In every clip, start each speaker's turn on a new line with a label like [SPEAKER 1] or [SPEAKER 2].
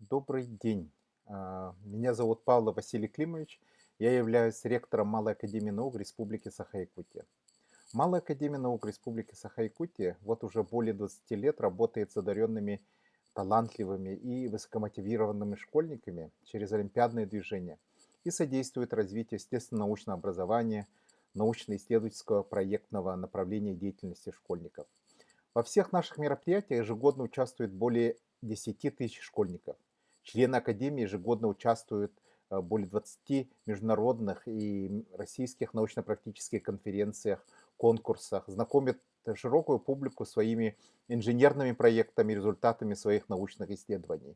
[SPEAKER 1] Добрый день. Меня зовут Павлов Василий Климович. Я являюсь ректором Малой академии наук Республики Саха-Якутия. Малая академия наук Республики Саха-Якутия вот уже более 20 лет работает с одаренными, талантливыми и высокомотивированными школьниками через олимпиадные движения и содействует развитию естественно-научного образования, научно-исследовательского проектного направления деятельности школьников. Во всех наших мероприятиях ежегодно участвует более 10 000 школьников. Члены Академии ежегодно участвуют в более 20 международных и российских научно-практических конференциях, конкурсах, знакомят широкую публику своими инженерными проектами, результатами своих научных исследований.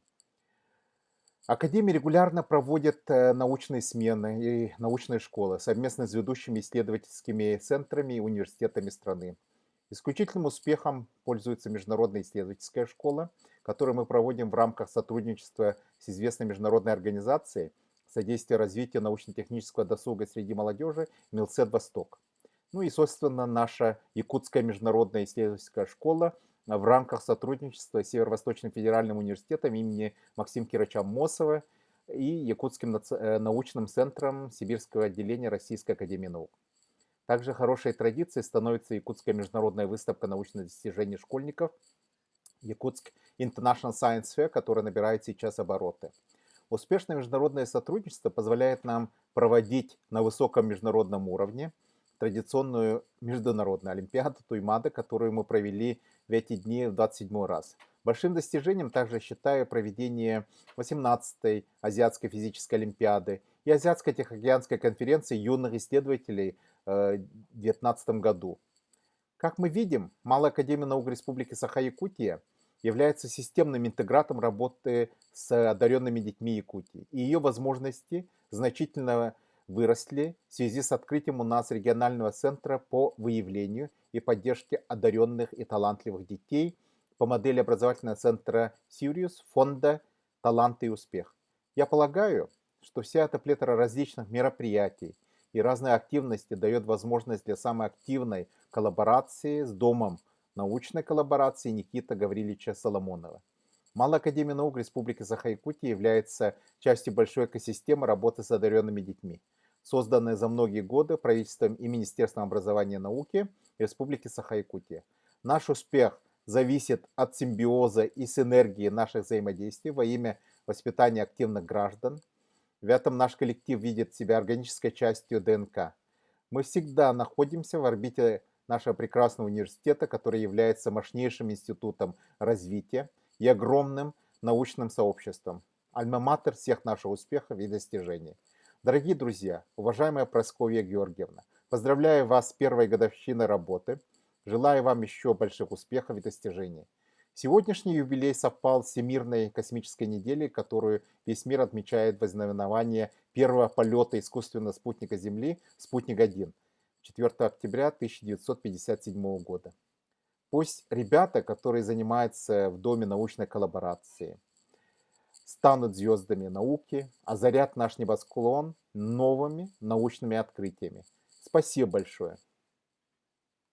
[SPEAKER 1] Академия регулярно проводит научные смены и научные школы совместно с ведущими исследовательскими центрами и университетами страны. Исключительным успехом пользуется Международная исследовательская школа, которую мы проводим в рамках сотрудничества с известной международной организацией содействия развитию научно-технического досуга среди молодежи Милсет Восток. Ну и, собственно, наша Якутская международная исследовательская школа в рамках сотрудничества с Северо-Восточным федеральным университетом имени Максима Кирача Мосова и Якутским научным центром Сибирского отделения Российской академии наук. Также хорошей традицией становится Якутская международная выставка научных достижений школьников Якутск International Science Fair, которая набирает сейчас обороты. Успешное международное сотрудничество позволяет нам проводить на высоком международном уровне традиционную международную олимпиаду Туймада, которую мы провели в эти дни в 27-й раз. Большим достижением также считаю проведение 18-й Азиатской физической олимпиады и Азиатской Тихоокеанской конференции юных исследователей в 2019 году. Как мы видим, Малая академия наук Республики Саха-Якутия является системным интегратором работы с одаренными детьми Якутии. И ее возможности значительно выросли в связи с открытием у нас регионального центра по выявлению и поддержке одаренных и талантливых детей по модели образовательного центра Сириус фонда «Талант и успех». Я полагаю, что вся эта плетора различных мероприятий и разной активности дает возможность для самой активной коллаборации с Домом научной коллаборации Никиты Гавриловича Соломонова. Малая академия наук Республики Саха-Якутия является частью большой экосистемы работы с одаренными детьми, созданной за многие годы правительством и Министерством образования и науки Республики Саха-Якутия. Наш успех зависит от симбиоза и синергии наших взаимодействий во имя воспитания активных граждан. В этом наш коллектив видит себя органической частью ДНК. Мы всегда находимся в орбите нашего прекрасного университета, который является мощнейшим институтом развития и огромным научным сообществом. Альма-матер всех наших успехов и достижений. Дорогие друзья, уважаемая Прасковья Георгиевна, поздравляю вас с первой годовщиной работы. Желаю вам еще больших успехов и достижений. Сегодняшний юбилей совпал с Всемирной космической неделей, которую весь мир отмечает в ознаменование первого полета искусственного спутника Земли «Спутник-1» 4 октября 1957 года. Пусть ребята, которые занимаются в Доме научной коллаборации, станут звездами науки, озарят наш небосклон новыми научными открытиями. Спасибо большое.